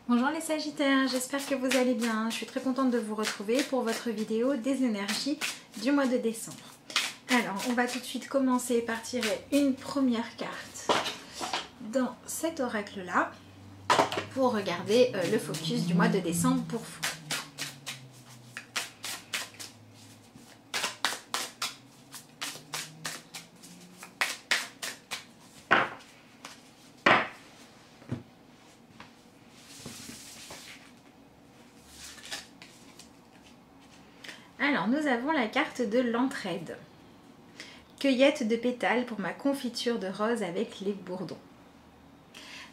Bonjour les Sagittaires, j'espère que vous allez bien. Je suis très contente de vous retrouver pour votre vidéo des énergies du mois de décembre. Alors, on va tout de suite commencer par tirer une première carte dans cet oracle-là pour regarder le focus du mois de décembre pour vous. Alors, nous avons la carte de l'entraide. Cueillette de pétales pour ma confiture de rose avec les bourdons.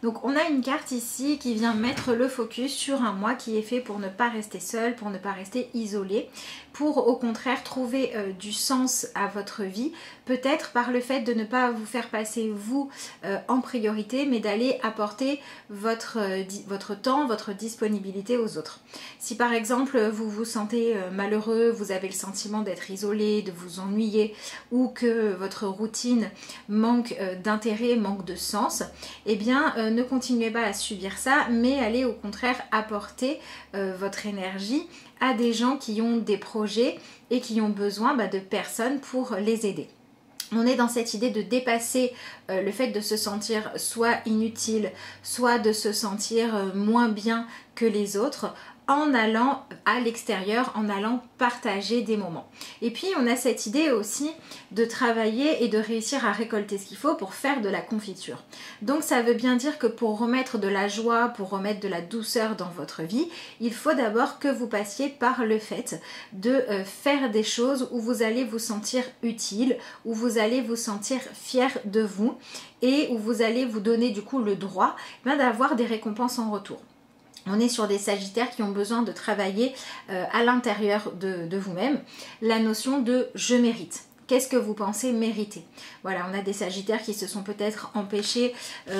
Donc on a une carte ici qui vient mettre le focus sur un mois qui est fait pour ne pas rester seul, pour ne pas rester isolé, pour au contraire trouver du sens à votre vie, peut-être par le fait de ne pas vous faire passer vous en priorité, mais d'aller apporter votre temps, votre disponibilité aux autres. Si par exemple vous vous sentez malheureux, vous avez le sentiment d'être isolé, de vous ennuyer, ou que votre routine manque d'intérêt, manque de sens, eh bien ne continuez pas à subir ça, mais allez au contraire apporter votre énergie à des gens qui ont des projets et qui ont besoin de personnes pour les aider. On est dans cette idée de dépasser le fait de se sentir soit inutile, soit de se sentir moins bien que les autres, en allant à l'extérieur, en allant partager des moments. Et puis on a cette idée aussi de travailler et de réussir à récolter ce qu'il faut pour faire de la confiture. Donc ça veut bien dire que pour remettre de la joie, pour remettre de la douceur dans votre vie, il faut d'abord que vous passiez par le fait de faire des choses où vous allez vous sentir utile, où vous allez vous sentir fier de vous et où vous allez vous donner du coup le droit d'avoir des récompenses en retour. On est sur des sagittaires qui ont besoin de travailler à l'intérieur de vous-même la notion de « je mérite ». Qu'est-ce que vous pensez mériter? Voilà, on a des sagittaires qui se sont peut-être empêchés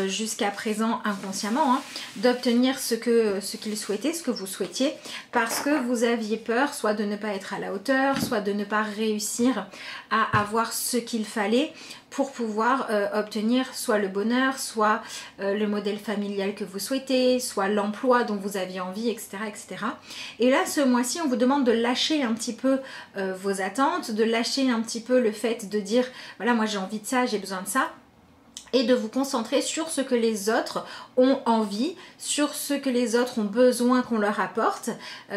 jusqu'à présent inconsciemment d'obtenir ce qu'ils souhaitaient, ce que vous souhaitiez, parce que vous aviez peur soit de ne pas être à la hauteur, soit de ne pas réussir à avoir ce qu'il fallait pour pouvoir obtenir soit le bonheur, soit le modèle familial que vous souhaitez, soit l'emploi dont vous aviez envie, etc., etc. Et là, ce mois-ci, on vous demande de lâcher un petit peu vos attentes, de lâcher un petit peu le fait de dire, voilà, moi j'ai envie de ça, j'ai besoin de ça, et de vous concentrer sur ce que les autres ont envie, sur ce que les autres ont besoin qu'on leur apporte.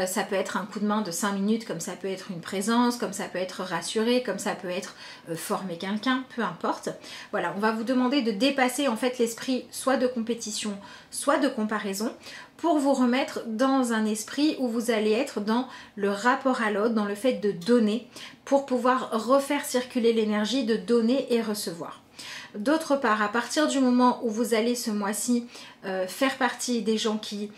Ça peut être un coup de main de 5 minutes, comme ça peut être une présence, comme ça peut être rassurer, comme ça peut être former quelqu'un, peu importe. Voilà, on va vous demander de dépasser en fait l'esprit soit de compétition, soit de comparaison, pour vous remettre dans un esprit où vous allez être dans le rapport à l'autre, dans le fait de donner, pour pouvoir refaire circuler l'énergie de donner et recevoir. D'autre part, à partir du moment où vous allez ce mois-ci faire partie des gens qui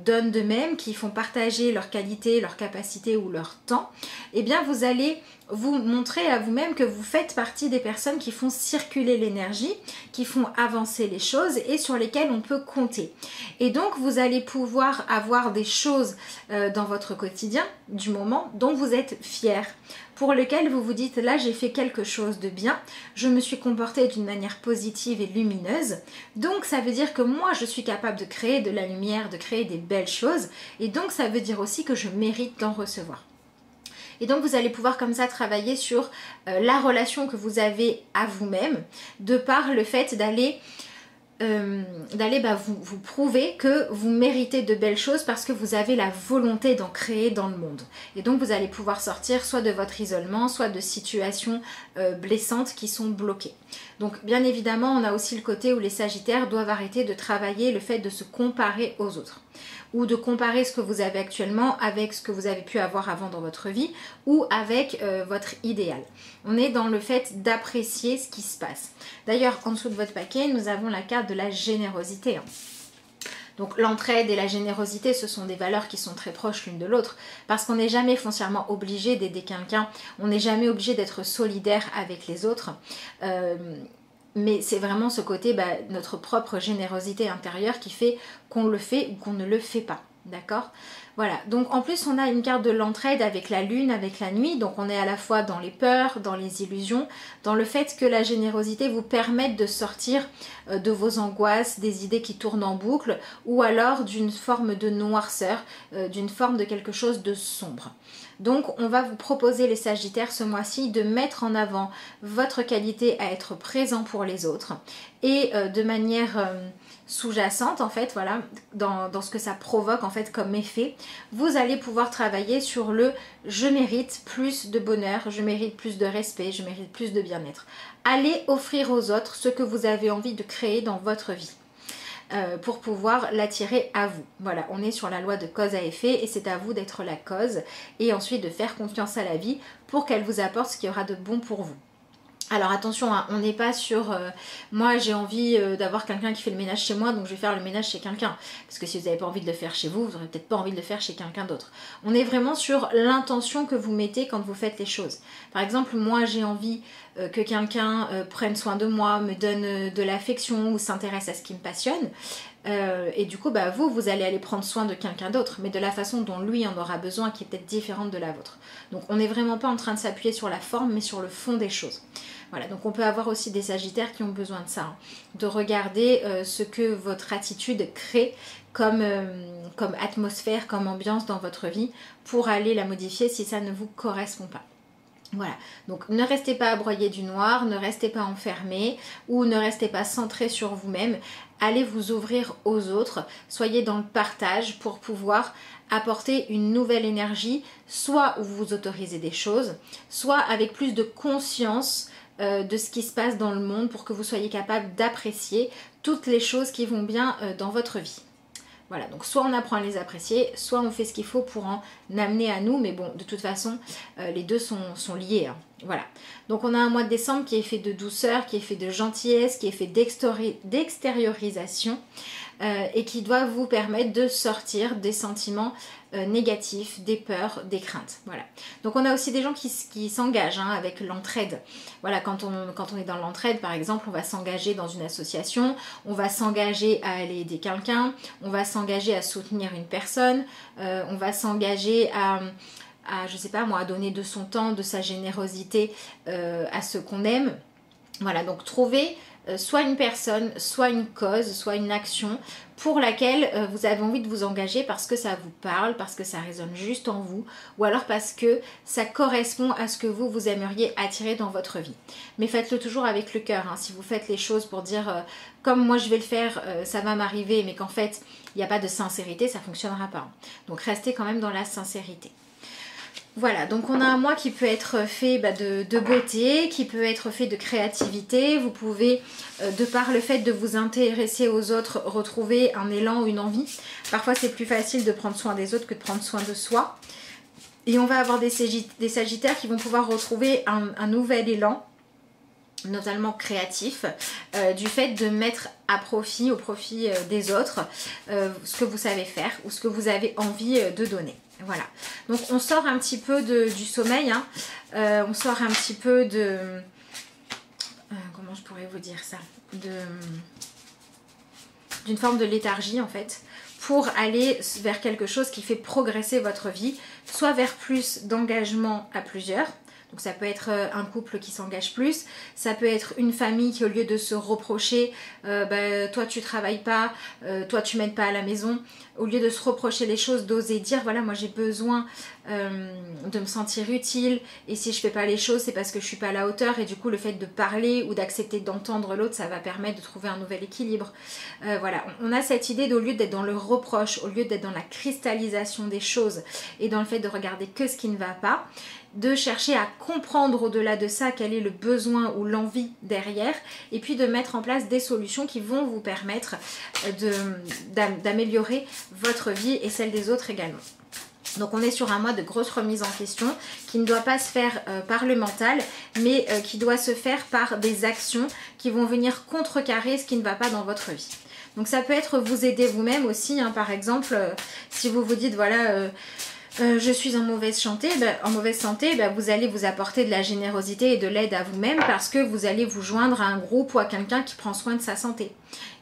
donnent d'eux-mêmes, qui font partager leurs qualités, leurs capacités ou leur temps, eh bien vous allez vous montrer à vous-même que vous faites partie des personnes qui font circuler l'énergie, qui font avancer les choses et sur lesquelles on peut compter. Et donc vous allez pouvoir avoir des choses dans votre quotidien du moment dont vous êtes fiers, pour lequel vous vous dites là j'ai fait quelque chose de bien, je me suis comportée d'une manière positive et lumineuse, donc ça veut dire que moi je suis capable de créer de la lumière, de créer des belles choses, et donc ça veut dire aussi que je mérite d'en recevoir. Et donc vous allez pouvoir comme ça travailler sur la relation que vous avez à vous-même, de par le fait d'aller vous prouver que vous méritez de belles choses parce que vous avez la volonté d'en créer dans le monde. Et donc vous allez pouvoir sortir soit de votre isolement, soit de situations blessantes qui sont bloquées. Donc bien évidemment, on a aussi le côté où les sagittaires doivent arrêter de travailler le fait de se comparer aux autres, ou de comparer ce que vous avez actuellement avec ce que vous avez pu avoir avant dans votre vie, ou avec votre idéal. On est dans le fait d'apprécier ce qui se passe. D'ailleurs, en dessous de votre paquet, nous avons la carte de la générosité. Donc l'entraide et la générosité, ce sont des valeurs qui sont très proches l'une de l'autre, parce qu'on n'est jamais foncièrement obligé d'aider quelqu'un, on n'est jamais obligé d'être solidaire avec les autres. Mais c'est vraiment ce côté, notre propre générosité intérieure qui fait qu'on le fait ou qu'on ne le fait pas. D'accord? Voilà, donc en plus on a une carte de l'entraide avec la lune, avec la nuit, donc on est à la fois dans les peurs, dans les illusions, dans le fait que la générosité vous permette de sortir de vos angoisses, des idées qui tournent en boucle, ou alors d'une forme de noirceur, d'une forme de quelque chose de sombre. Donc on va vous proposer les Sagittaires ce mois-ci de mettre en avant votre qualité à être présent pour les autres et de manière sous-jacente en fait, voilà, dans ce que ça provoque en fait comme effet, vous allez pouvoir travailler sur le je mérite plus de bonheur, je mérite plus de respect, je mérite plus de bien-être. Allez offrir aux autres ce que vous avez envie de créer dans votre vie. Pour pouvoir l'attirer à vous. Voilà, on est sur la loi de cause à effet et c'est à vous d'être la cause et ensuite de faire confiance à la vie pour qu'elle vous apporte ce qui aura de bon pour vous. Alors attention, hein, on n'est pas sur moi j'ai envie d'avoir quelqu'un qui fait le ménage chez moi, donc je vais faire le ménage chez quelqu'un. Parce que si vous n'avez pas envie de le faire chez vous, vous n'aurez peut-être pas envie de le faire chez quelqu'un d'autre. On est vraiment sur l'intention que vous mettez quand vous faites les choses. Par exemple, moi j'ai envie que quelqu'un prenne soin de moi, me donne de l'affection ou s'intéresse à ce qui me passionne. Et du coup, bah, vous allez aller prendre soin de quelqu'un d'autre, mais de la façon dont lui en aura besoin, qui est peut-être différente de la vôtre. Donc on n'est vraiment pas en train de s'appuyer sur la forme, mais sur le fond des choses. Voilà, donc on peut avoir aussi des Sagittaires qui ont besoin de ça, hein, de regarder ce que votre attitude crée comme atmosphère, comme ambiance dans votre vie, pour aller la modifier si ça ne vous correspond pas. Voilà, donc ne restez pas à broyer du noir, ne restez pas enfermé ou ne restez pas centré sur vous-même. Allez vous ouvrir aux autres, soyez dans le partage pour pouvoir apporter une nouvelle énergie, soit où vous vous autorisez des choses, soit avec plus de conscience de ce qui se passe dans le monde pour que vous soyez capable d'apprécier toutes les choses qui vont bien dans votre vie. Voilà, donc soit on apprend à les apprécier, soit on fait ce qu'il faut pour en amener à nous, mais bon, de toute façon, les deux sont liés. Hein. Voilà, donc on a un mois de décembre qui est fait de douceur, qui est fait de gentillesse, qui est fait d'extériorisation et qui doit vous permettre de sortir des sentiments négatifs, des peurs, des craintes. Voilà. Donc on a aussi des gens qui s'engagent hein, avec l'entraide. Voilà, quand on est dans l'entraide, par exemple, on va s'engager dans une association, on va s'engager à aller aider quelqu'un, on va s'engager à soutenir une personne, on va s'engager à je sais pas moi, à donner de son temps, de sa générosité à ceux qu'on aime. Voilà, donc trouvez soit une personne, soit une cause, soit une action pour laquelle vous avez envie de vous engager parce que ça vous parle, parce que ça résonne juste en vous, ou alors parce que ça correspond à ce que vous aimeriez attirer dans votre vie. Mais faites-le toujours avec le cœur, hein. Si vous faites les choses pour dire comme moi je vais le faire, ça va m'arriver, mais qu'en fait il n'y a pas de sincérité, ça ne fonctionnera pas. Donc restez quand même dans la sincérité. Voilà, donc on a un mois qui peut être fait de beauté, qui peut être fait de créativité. Vous pouvez, de par le fait de vous intéresser aux autres, retrouver un élan ou une envie. Parfois c'est plus facile de prendre soin des autres que de prendre soin de soi. Et on va avoir des Sagittaires qui vont pouvoir retrouver un nouvel élan, notamment créatif, du fait de mettre à profit, au profit des autres, ce que vous savez faire ou ce que vous avez envie de donner. Voilà, donc on sort un petit peu du sommeil, hein. On sort un petit peu de... comment je pourrais vous dire ça, d'une forme de léthargie en fait, pour aller vers quelque chose qui fait progresser votre vie, soit vers plus d'engagement à plusieurs. Donc ça peut être un couple qui s'engage plus, ça peut être une famille qui au lieu de se reprocher toi tu travailles pas, toi tu m'aides pas à la maison, au lieu de se reprocher les choses, d'oser dire voilà moi j'ai besoin de me sentir utile et si je fais pas les choses c'est parce que je suis pas à la hauteur et du coup le fait de parler ou d'accepter d'entendre l'autre ça va permettre de trouver un nouvel équilibre. Voilà, on a cette idée d'au lieu d'être dans le reproche, au lieu d'être dans la cristallisation des choses et dans le fait de regarder que ce qui ne va pas, de chercher à comprendre au-delà de ça quel est le besoin ou l'envie derrière et puis de mettre en place des solutions qui vont vous permettre d'améliorer votre vie et celle des autres également. Donc on est sur un mois de grosse remise en question qui ne doit pas se faire par le mental mais qui doit se faire par des actions qui vont venir contrecarrer ce qui ne va pas dans votre vie. Donc ça peut être vous aider vous-même aussi, hein, par exemple si vous vous dites voilà... je suis en mauvaise santé, vous allez vous apporter de la générosité et de l'aide à vous-même parce que vous allez vous joindre à un groupe ou à quelqu'un qui prend soin de sa santé.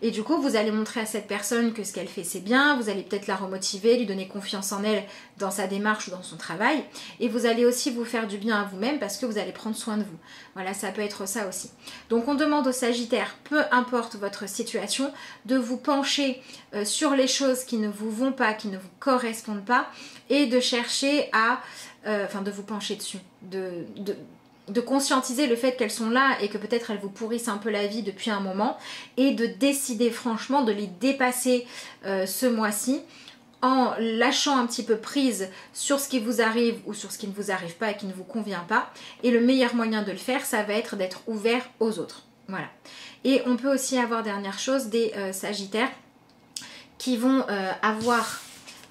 Et du coup, vous allez montrer à cette personne que ce qu'elle fait, c'est bien. Vous allez peut-être la remotiver, lui donner confiance en elle dans sa démarche ou dans son travail. Et vous allez aussi vous faire du bien à vous-même parce que vous allez prendre soin de vous. Voilà, ça peut être ça aussi. Donc, on demande aux Sagittaires, peu importe votre situation, de vous pencher sur les choses qui ne vous vont pas, qui ne vous correspondent pas, et de chercher à... de vous pencher dessus, de conscientiser le fait qu'elles sont là et que peut-être elles vous pourrissent un peu la vie depuis un moment, et de décider franchement de les dépasser ce mois-ci en lâchant un petit peu prise sur ce qui vous arrive ou sur ce qui ne vous arrive pas et qui ne vous convient pas. Et le meilleur moyen de le faire, ça va être d'être ouvert aux autres. Voilà. Et on peut aussi avoir, dernière chose, des Sagittaires qui vont avoir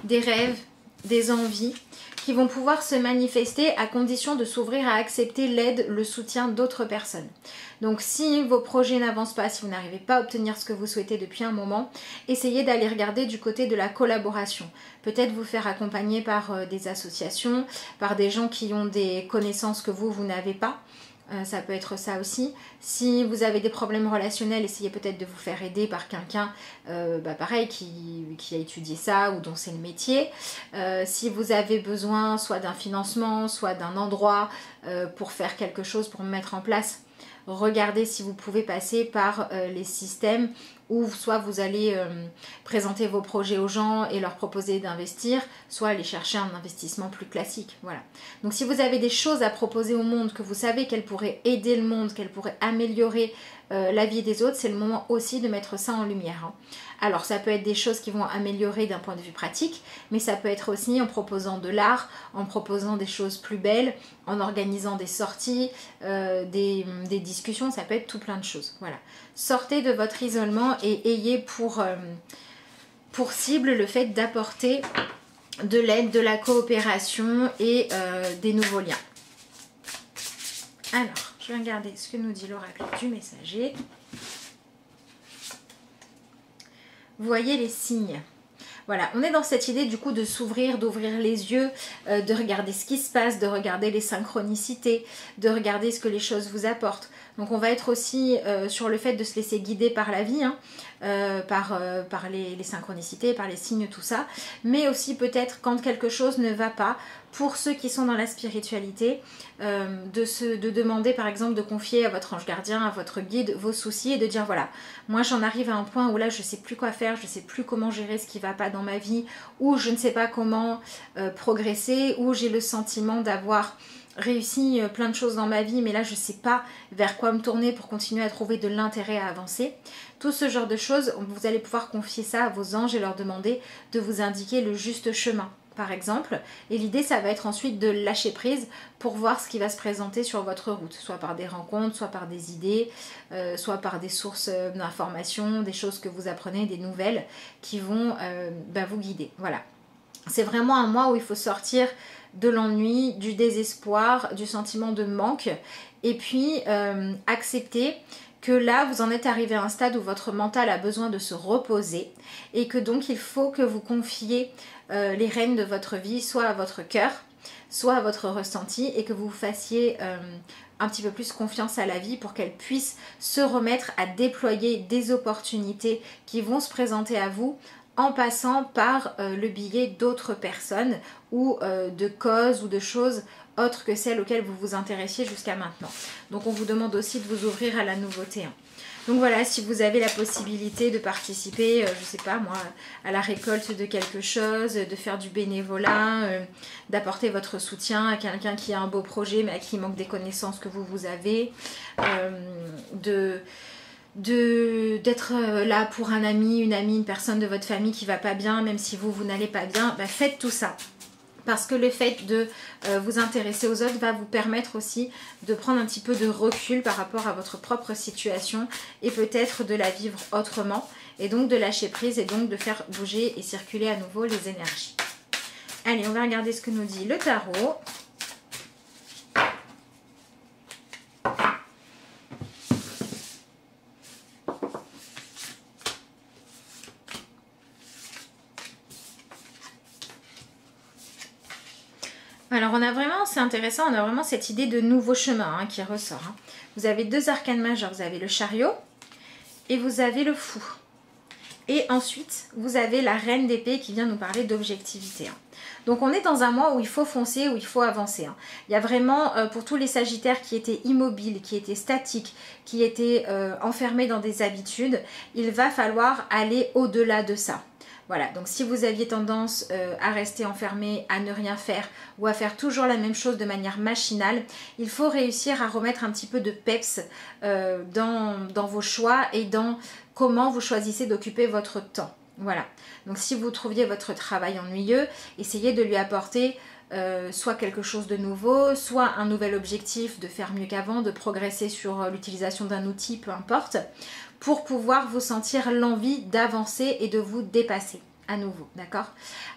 des rêves, des envies, qui vont pouvoir se manifester à condition de s'ouvrir à accepter l'aide, le soutien d'autres personnes. Donc si vos projets n'avancent pas, si vous n'arrivez pas à obtenir ce que vous souhaitez depuis un moment, essayez d'aller regarder du côté de la collaboration. Peut-être vous faire accompagner par des associations, par des gens qui ont des connaissances que vous n'avez pas. Ça peut être ça aussi. Si vous avez des problèmes relationnels, essayez peut-être de vous faire aider par quelqu'un pareil qui a étudié ça ou dont c'est le métier. Si vous avez besoin soit d'un financement, soit d'un endroit pour faire quelque chose, pour mettre en place, regardez si vous pouvez passer par les systèmes où soit vous allez présenter vos projets aux gens et leur proposer d'investir, soit aller chercher un investissement plus classique. Voilà. Donc si vous avez des choses à proposer au monde, que vous savez qu'elles pourraient aider le monde, qu'elles pourraient améliorer la vie des autres, c'est le moment aussi de mettre ça en lumière. Hein. Alors ça peut être des choses qui vont améliorer d'un point de vue pratique, mais ça peut être aussi en proposant de l'art, en proposant des choses plus belles, en organisant des sorties, des discussions, ça peut être tout plein de choses. Voilà. Sortez de votre isolement et ayez pour cible le fait d'apporter de l'aide, de la coopération et des nouveaux liens. Alors, je vais regarder ce que nous dit l'oracle du messager. Voyez les signes. Voilà, on est dans cette idée du coup de s'ouvrir, d'ouvrir les yeux, de regarder ce qui se passe, de regarder les synchronicités, de regarder ce que les choses vous apportent. Donc on va être aussi sur le fait de se laisser guider par la vie, hein, par les synchronicités, par les signes, tout ça. Mais aussi peut-être quand quelque chose ne va pas, pour ceux qui sont dans la spiritualité, de demander par exemple de confier à votre ange gardien, à votre guide vos soucis et de dire voilà, moi j'en arrive à un point où là je ne sais plus quoi faire, je ne sais plus comment gérer ce qui ne va pas dans ma vie, ou je ne sais pas comment progresser, ou j'ai le sentiment d'avoir réussi plein de choses dans ma vie, mais là je ne sais pas vers quoi me tourner pour continuer à trouver de l'intérêt à avancer. Tout ce genre de choses, vous allez pouvoir confier ça à vos anges et leur demander de vous indiquer le juste chemin, par exemple. Et l'idée, ça va être ensuite de lâcher prise pour voir ce qui va se présenter sur votre route, soit par des rencontres, soit par des idées, soit par des sources d'informations, des choses que vous apprenez, des nouvelles qui vont vous guider. Voilà. C'est vraiment un mois où il faut sortir de l'ennui, du désespoir, du sentiment de manque, et puis accepter que là vous en êtes arrivé à un stade où votre mental a besoin de se reposer et que donc il faut que vous confiez les rênes de votre vie soit à votre cœur, soit à votre ressenti, et que vous fassiez un petit peu plus confiance à la vie pour qu'elle puisse se remettre à déployer des opportunités qui vont se présenter à vous en passant par le biais d'autres personnes ou de causes ou de choses autres que celles auxquelles vous vous intéressiez jusqu'à maintenant. Donc on vous demande aussi de vous ouvrir à la nouveauté. Hein. Donc voilà, si vous avez la possibilité de participer, je sais pas moi, à la récolte de quelque chose, de faire du bénévolat, d'apporter votre soutien à quelqu'un qui a un beau projet mais à qui il manque des connaissances que vous avez, d'être là pour un ami, une personne de votre famille qui va pas bien, même si vous n'allez pas bien, faites tout ça. Parce que le fait de vous intéresser aux autres va vous permettre aussi de prendre un petit peu de recul par rapport à votre propre situation et peut-être de la vivre autrement, et donc de lâcher prise et donc de faire bouger et circuler à nouveau les énergies. Allez, on va regarder ce que nous dit le tarot. Alors on a vraiment, c'est intéressant, on a vraiment cette idée de nouveau chemin qui ressort. Hein. Vous avez deux arcanes majeurs, vous avez le chariot et vous avez le fou. Et ensuite, vous avez la reine d'épée qui vient nous parler d'objectivité. Donc on est dans un mois où il faut foncer, où il faut avancer. Il y a vraiment, pour tous les sagittaires qui étaient immobiles, qui étaient statiques, qui étaient enfermés dans des habitudes, il va falloir aller au-delà de ça. Voilà, donc si vous aviez tendance à rester enfermé, à ne rien faire ou à faire toujours la même chose de manière machinale, il faut réussir à remettre un petit peu de peps dans vos choix et dans comment vous choisissez d'occuper votre temps. Voilà, donc si vous trouviez votre travail ennuyeux, essayez de lui apporter soit quelque chose de nouveau, soit un nouvel objectif de faire mieux qu'avant, de progresser sur l'utilisation d'un outil, peu importe, pour pouvoir vous sentir l'envie d'avancer et de vous dépasser à nouveau, d'accord?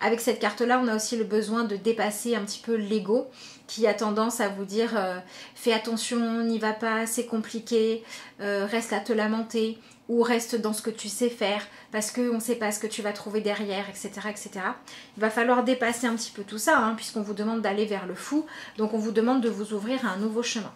Avec cette carte-là, on a aussi le besoin de dépasser un petit peu l'ego qui a tendance à vous dire fais attention, n'y va pas, c'est compliqué, reste à te lamenter ou reste dans ce que tu sais faire parce qu'on ne sait pas ce que tu vas trouver derrière, etc., etc. Il va falloir dépasser un petit peu tout ça puisqu'on vous demande d'aller vers le fou, donc on vous demande de vous ouvrir à un nouveau chemin.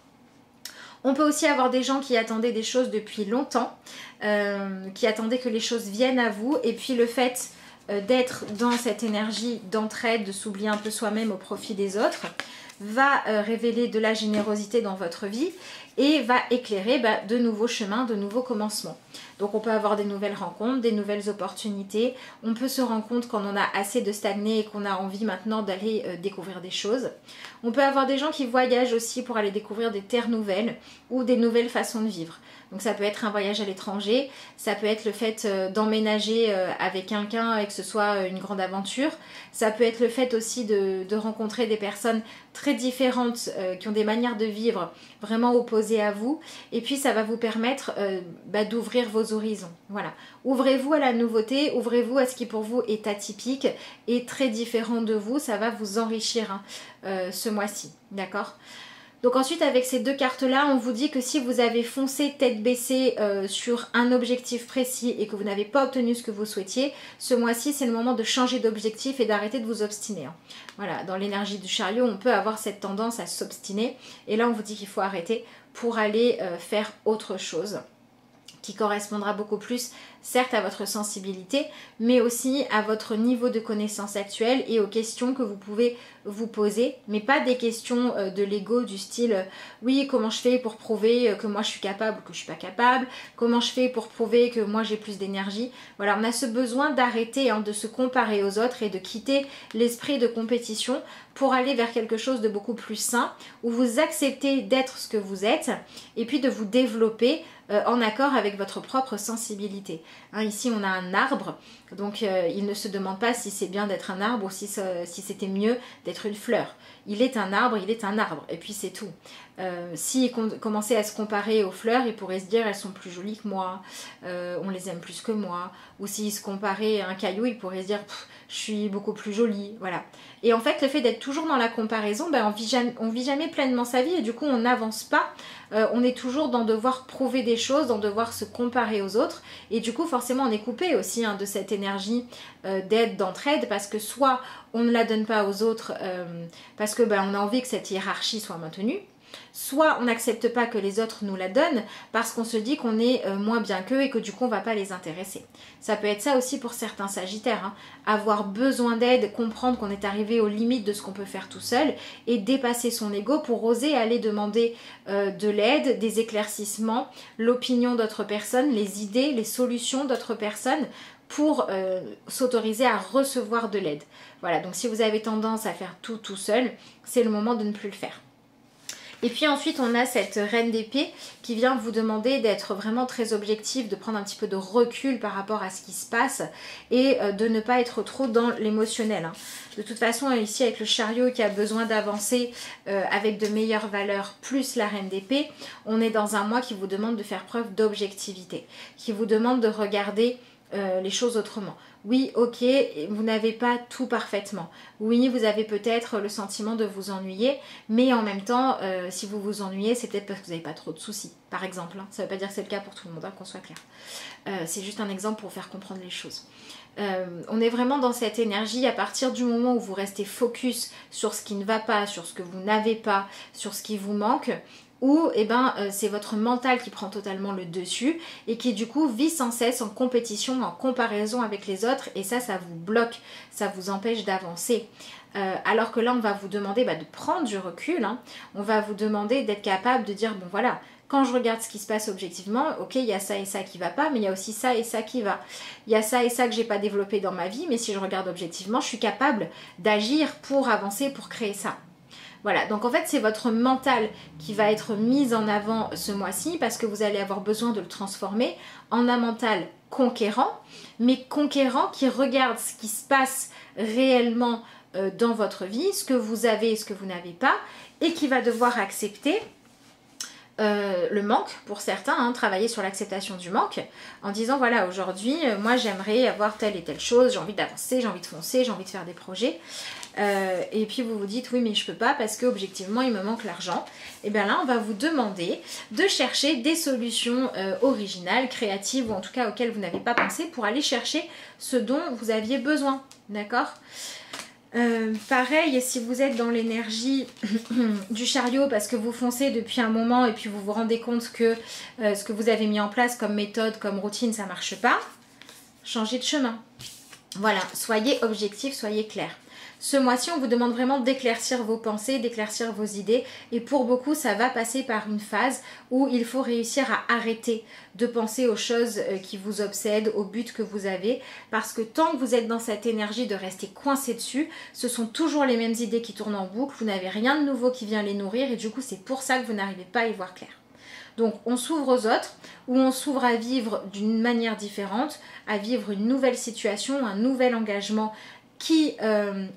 On peut aussi avoir des gens qui attendaient des choses depuis longtemps, qui attendaient que les choses viennent à vous. Et puis le fait d'être dans cette énergie d'entraide, de s'oublier un peu soi-même au profit des autres, va révéler de la générosité dans votre vie et va éclairer de nouveaux chemins, de nouveaux commencements. Donc on peut avoir des nouvelles rencontres, des nouvelles opportunités. On peut se rendre compte quand on a assez de stagner et qu'on a envie maintenant d'aller découvrir des choses. On peut avoir des gens qui voyagent aussi pour aller découvrir des terres nouvelles ou des nouvelles façons de vivre. Donc ça peut être un voyage à l'étranger, ça peut être le fait d'emménager avec quelqu'un et que ce soit une grande aventure. Ça peut être le fait aussi de rencontrer des personnes très différentes qui ont des manières de vivre vraiment opposées à vous. Et puis ça va vous permettre d'ouvrir vos horizons. Voilà. Ouvrez-vous à la nouveauté, ouvrez-vous à ce qui pour vous est atypique et très différent de vous. Ça va vous enrichir ce mois-ci. D'accord ? Donc ensuite avec ces deux cartes là on vous dit que si vous avez foncé tête baissée sur un objectif précis et que vous n'avez pas obtenu ce que vous souhaitiez, ce mois-ci c'est le moment de changer d'objectif et d'arrêter de vous obstiner. Voilà, dans l'énergie du chariot on peut avoir cette tendance à s'obstiner et là on vous dit qu'il faut arrêter pour aller faire autre chose qui correspondra beaucoup plus certes à votre sensibilité mais aussi à votre niveau de connaissance actuel et aux questions que vous pouvez vous poser, mais pas des questions de l'ego du style oui comment je fais pour prouver que moi je suis capable ou que je suis pas capable, comment je fais pour prouver que moi j'ai plus d'énergie. Voilà, on a ce besoin d'arrêter de se comparer aux autres et de quitter l'esprit de compétition pour aller vers quelque chose de beaucoup plus sain où vous acceptez d'être ce que vous êtes et puis de vous développer en accord avec votre propre sensibilité. Ici on a un arbre, donc il ne se demande pas si c'est bien d'être un arbre ou si c'était mieux d'être une fleur. Il est un arbre, et puis c'est tout. S'il commençait à se comparer aux fleurs, il pourrait se dire elles sont plus jolies que moi, on les aime plus que moi. Ou s'il se comparait à un caillou, il pourrait se dire je suis beaucoup plus jolie. Voilà. Et en fait, le fait d'être toujours dans la comparaison, on vit jamais pleinement sa vie et du coup on n'avance pas. On est toujours dans devoir prouver des choses, dans devoir se comparer aux autres. Et du coup, forcément, on est coupé aussi de cette énergie d'aide, d'entraide, parce que soit on ne la donne pas aux autres parce que on a envie que cette hiérarchie soit maintenue, soit on n'accepte pas que les autres nous la donnent parce qu'on se dit qu'on est moins bien qu'eux et que du coup on ne va pas les intéresser. Ça peut être ça aussi pour certains sagittaires, avoir besoin d'aide, comprendre qu'on est arrivé aux limites de ce qu'on peut faire tout seul et dépasser son ego pour oser aller demander de l'aide, des éclaircissements, l'opinion d'autres personnes, les idées, les solutions d'autres personnes pour s'autoriser à recevoir de l'aide. Voilà, donc si vous avez tendance à faire tout seul, c'est le moment de ne plus le faire. Et puis ensuite on a cette reine d'épée qui vient vous demander d'être vraiment très objectif, de prendre un petit peu de recul par rapport à ce qui se passe et de ne pas être trop dans l'émotionnel. De toute façon ici avec le chariot qui a besoin d'avancer avec de meilleures valeurs plus la reine d'épée, on est dans un mois qui vous demande de faire preuve d'objectivité, qui vous demande de regarder les choses autrement. Oui, ok, vous n'avez pas tout parfaitement. Oui, vous avez peut-être le sentiment de vous ennuyer, mais en même temps, si vous vous ennuyez, c'est peut-être parce que vous n'avez pas trop de soucis, par exemple. Ça ne veut pas dire que c'est le cas pour tout le monde, qu'on soit clair. C'est juste un exemple pour faire comprendre les choses. On est vraiment dans cette énergie à partir du moment où vous restez focus sur ce qui ne va pas, sur ce que vous n'avez pas, sur ce qui vous manque. ou c'est votre mental qui prend totalement le dessus et qui du coup vit sans cesse en compétition, en comparaison avec les autres, et ça vous bloque, ça vous empêche d'avancer. Alors que là on va vous demander de prendre du recul, hein. On va vous demander d'être capable de dire bon voilà, quand je regarde ce qui se passe objectivement, ok, il y a ça et ça qui va pas, mais il y a aussi ça et ça qui va. Il y a ça et ça que j'ai pas développé dans ma vie, mais si je regarde objectivement, je suis capable d'agir pour avancer, pour créer ça. Voilà, donc en fait c'est votre mental qui va être mis en avant ce mois-ci, parce que vous allez avoir besoin de le transformer en un mental conquérant, mais conquérant qui regarde ce qui se passe réellement dans votre vie, ce que vous avez et ce que vous n'avez pas, et qui va devoir accepter le manque pour certains, hein, travailler sur l'acceptation du manque en disant voilà, aujourd'hui moi j'aimerais avoir telle et telle chose, j'ai envie d'avancer, j'ai envie de foncer, j'ai envie de faire des projets, et puis vous vous dites oui mais je peux pas parce que objectivement il me manque l'argent. Et bien là on va vous demander de chercher des solutions originales, créatives, ou en tout cas auxquelles vous n'avez pas pensé, pour aller chercher ce dont vous aviez besoin, d'accord? Pareil, si vous êtes dans l'énergie du chariot parce que vous foncez depuis un moment et puis vous vous rendez compte que ce que vous avez mis en place comme méthode, comme routine, ça marche pas, changez de chemin. Voilà, soyez objectif, soyez clair. Ce mois-ci, on vous demande vraiment d'éclaircir vos pensées, d'éclaircir vos idées. Et pour beaucoup, ça va passer par une phase où il faut réussir à arrêter de penser aux choses qui vous obsèdent, aux buts que vous avez. Parce que tant que vous êtes dans cette énergie de rester coincé dessus, ce sont toujours les mêmes idées qui tournent en boucle. Vous n'avez rien de nouveau qui vient les nourrir. Et du coup, c'est pour ça que vous n'arrivez pas à y voir clair. Donc on s'ouvre aux autres, ou on s'ouvre à vivre d'une manière différente, à vivre une nouvelle situation, un nouvel engagement qui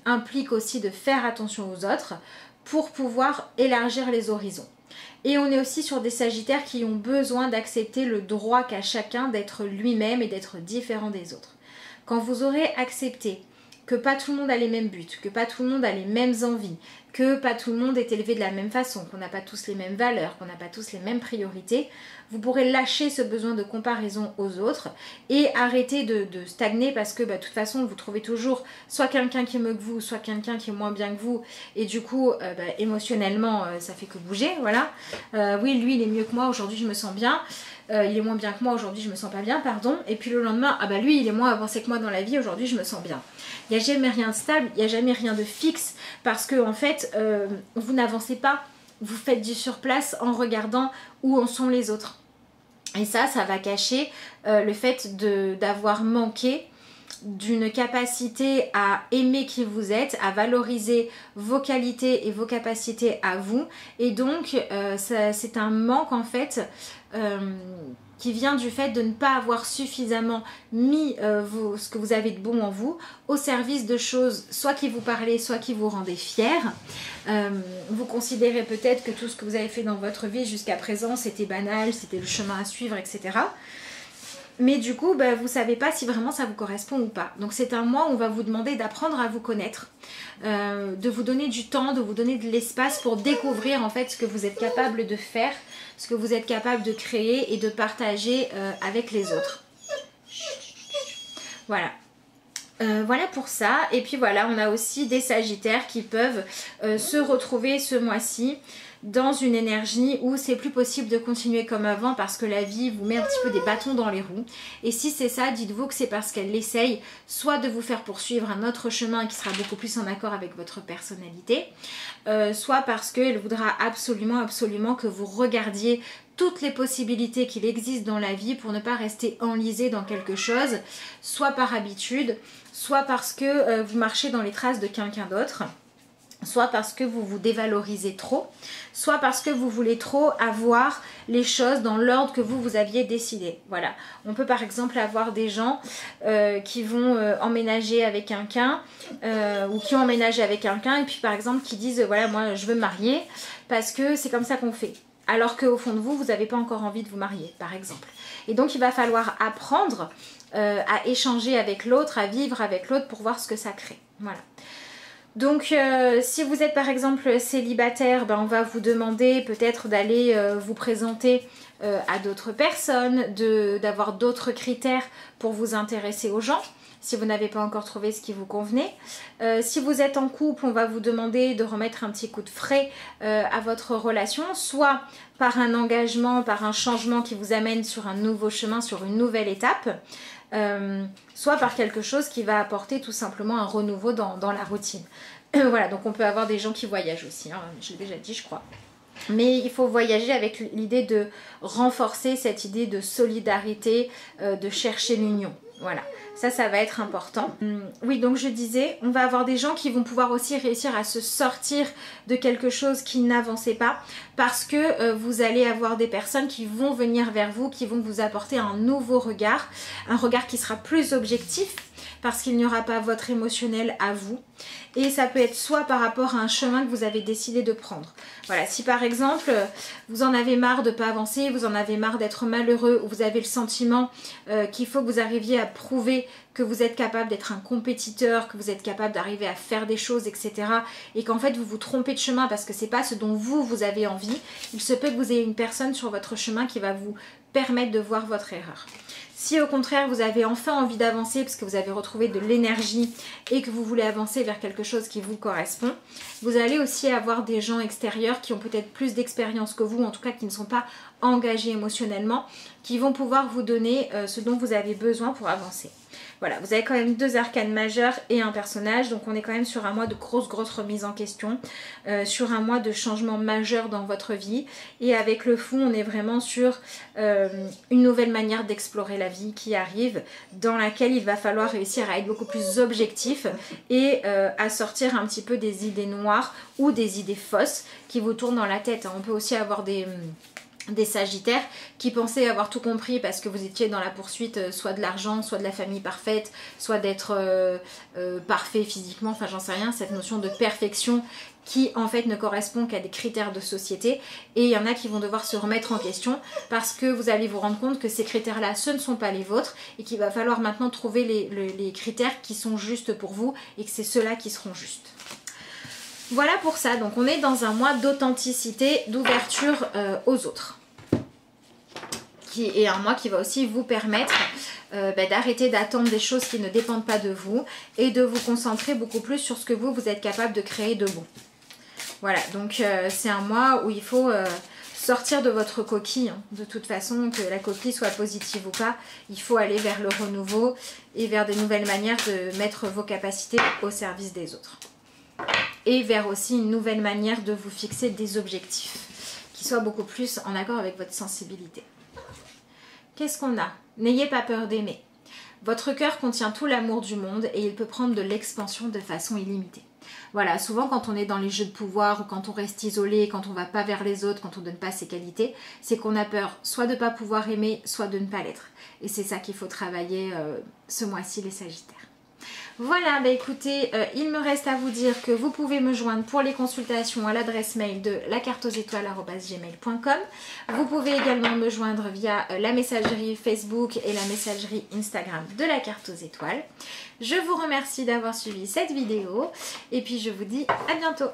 implique aussi de faire attention aux autres pour pouvoir élargir les horizons. Et on est aussi sur des sagittaires qui ont besoin d'accepter le droit qu'a chacun d'être lui-même et d'être différent des autres. Quand vous aurez accepté que pas tout le monde a les mêmes buts, que pas tout le monde a les mêmes envies, que pas tout le monde est élevé de la même façon, qu'on n'a pas tous les mêmes valeurs, qu'on n'a pas tous les mêmes priorités, vous pourrez lâcher ce besoin de comparaison aux autres et arrêter de stagner, parce que de toute façon vous trouvez toujours soit quelqu'un qui est mieux que vous, soit quelqu'un qui est moins bien que vous, et du coup émotionnellement ça fait que bouger, voilà. Oui, lui il est mieux que moi, aujourd'hui je me sens bien. Il est moins bien que moi, aujourd'hui je me sens pas bien, pardon. Et puis le lendemain, ah bah lui il est moins avancé que moi dans la vie, aujourd'hui je me sens bien. Il n'y a jamais rien de stable, il n'y a jamais rien de fixe, parce que en fait vous n'avancez pas, vous faites du surplace en regardant où en sont les autres. Et ça va cacher le fait d'avoir manqué d'une capacité à aimer qui vous êtes, à valoriser vos qualités et vos capacités à vous. Et donc c'est un manque en fait qui vient du fait de ne pas avoir suffisamment mis ce que vous avez de bon en vous au service de choses soit qui vous parlaient, soit qui vous rendaient fiers. Vous considérez peut-être que tout ce que vous avez fait dans votre vie jusqu'à présent c'était banal, c'était le chemin à suivre, etc. Mais du coup, vous ne savez pas si vraiment ça vous correspond ou pas. Donc c'est un mois où on va vous demander d'apprendre à vous connaître, de vous donner du temps, de vous donner de l'espace pour découvrir en fait ce que vous êtes capable de faire, ce que vous êtes capable de créer et de partager avec les autres. Voilà. Voilà pour ça. Et puis voilà, on a aussi des sagittaires qui peuvent se retrouver ce mois-ci dans une énergie où c'est plus possible de continuer comme avant parce que la vie vous met un petit peu des bâtons dans les roues. Et si c'est ça, dites-vous que c'est parce qu'elle essaye soit de vous faire poursuivre un autre chemin qui sera beaucoup plus en accord avec votre personnalité, soit parce qu'elle voudra absolument que vous regardiez toutes les possibilités qu'il existe dans la vie pour ne pas rester enlisé dans quelque chose, soit par habitude, soit parce que vous marchez dans les traces de quelqu'un d'autre, soit parce que vous vous dévalorisez trop, soit parce que vous voulez trop avoir les choses dans l'ordre que vous aviez décidé. Voilà. On peut par exemple avoir des gens qui vont emménager avec quelqu'un ou qui ont emménagé avec quelqu'un et puis par exemple qui disent voilà, moi je veux me marier parce que c'est comme ça qu'on fait. Alors qu'au fond de vous, vous n'avez pas encore envie de vous marier, par exemple. Et donc il va falloir apprendre à échanger avec l'autre, à vivre avec l'autre pour voir ce que ça crée. Voilà. Donc si vous êtes par exemple célibataire, on va vous demander peut-être d'aller vous présenter à d'autres personnes, d'avoir d'autres critères pour vous intéresser aux gens. si vous n'avez pas encore trouvé ce qui vous convenait. Si vous êtes en couple, on va vous demander de remettre un petit coup de frais à votre relation, soit par un engagement, par un changement qui vous amène sur un nouveau chemin, sur une nouvelle étape, soit par quelque chose qui va apporter tout simplement un renouveau dans la routine. Voilà, donc on peut avoir des gens qui voyagent aussi, hein, je l'ai déjà dit je crois. Mais il faut voyager avec l'idée de renforcer cette idée de solidarité, de chercher l'union. Voilà, ça va être important. Oui, donc je disais, on va avoir des gens qui vont pouvoir aussi réussir à se sortir de quelque chose qui n'avançait pas parce que vous allez avoir des personnes qui vont venir vers vous, qui vont vous apporter un nouveau regard, un regard qui sera plus objectif parce qu'il n'y aura pas votre émotionnel à vous. Et ça peut être soit par rapport à un chemin que vous avez décidé de prendre. Voilà, si par exemple, vous en avez marre de ne pas avancer, vous en avez marre d'être malheureux, ou vous avez le sentiment qu'il faut que vous arriviez à prouver que vous êtes capable d'être un compétiteur, que vous êtes capable d'arriver à faire des choses, etc. Et qu'en fait, vous vous trompez de chemin parce que c'est pas ce dont vous avez envie. Il se peut que vous ayez une personne sur votre chemin qui va vous permettre de voir votre erreur. Si au contraire vous avez enfin envie d'avancer parce que vous avez retrouvé de l'énergie et que vous voulez avancer vers quelque chose qui vous correspond, vous allez aussi avoir des gens extérieurs qui ont peut-être plus d'expérience que vous, en tout cas qui ne sont pas engagés émotionnellement, qui vont pouvoir vous donner ce dont vous avez besoin pour avancer. Voilà, vous avez quand même 2 arcanes majeures et un personnage, donc on est quand même sur un mois de grosse remise en question, sur un mois de changement majeur dans votre vie, et avec le fou on est vraiment sur une nouvelle manière d'explorer la vie qui arrive, dans laquelle il va falloir réussir à être beaucoup plus objectif et à sortir un petit peu des idées noires ou des idées fausses qui vous tournent dans la tête. On peut aussi avoir des sagittaires qui pensaient avoir tout compris parce que vous étiez dans la poursuite soit de l'argent, soit de la famille parfaite, soit d'être parfait physiquement, enfin j'en sais rien, cette notion de perfection qui en fait ne correspond qu'à des critères de société, et il y en a qui vont devoir se remettre en question parce que vous allez vous rendre compte que ces critères là ce ne sont pas les vôtres et qu'il va falloir maintenant trouver les critères qui sont justes pour vous et que c'est ceux-là qui seront justes. Voilà pour ça, donc on est dans un mois d'authenticité, d'ouverture aux autres. Qui est un mois qui va aussi vous permettre d'arrêter d'attendre des choses qui ne dépendent pas de vous et de vous concentrer beaucoup plus sur ce que vous êtes capable de créer de bon. Voilà, donc c'est un mois où il faut sortir de votre coquille, hein. De toute façon, que la coquille soit positive ou pas, il faut aller vers le renouveau et vers des nouvelles manières de mettre vos capacités au service des autres. Et vers aussi une nouvelle manière de vous fixer des objectifs qui soient beaucoup plus en accord avec votre sensibilité. Qu'est-ce qu'on a? N'ayez pas peur d'aimer. Votre cœur contient tout l'amour du monde et il peut prendre de l'expansion de façon illimitée. Voilà, souvent quand on est dans les jeux de pouvoir ou quand on reste isolé, quand on ne va pas vers les autres, quand on ne donne pas ses qualités, c'est qu'on a peur soit de ne pas pouvoir aimer, soit de ne pas l'être. Et c'est ça qu'il faut travailler ce mois-ci, les Sagittaires. Voilà, bah écoutez, il me reste à vous dire que vous pouvez me joindre pour les consultations à l'adresse mail de lacarteauxétoiles@gmail.com. Vous pouvez également me joindre via la messagerie Facebook et la messagerie Instagram de la Carte aux Étoiles. Je vous remercie d'avoir suivi cette vidéo et puis je vous dis à bientôt.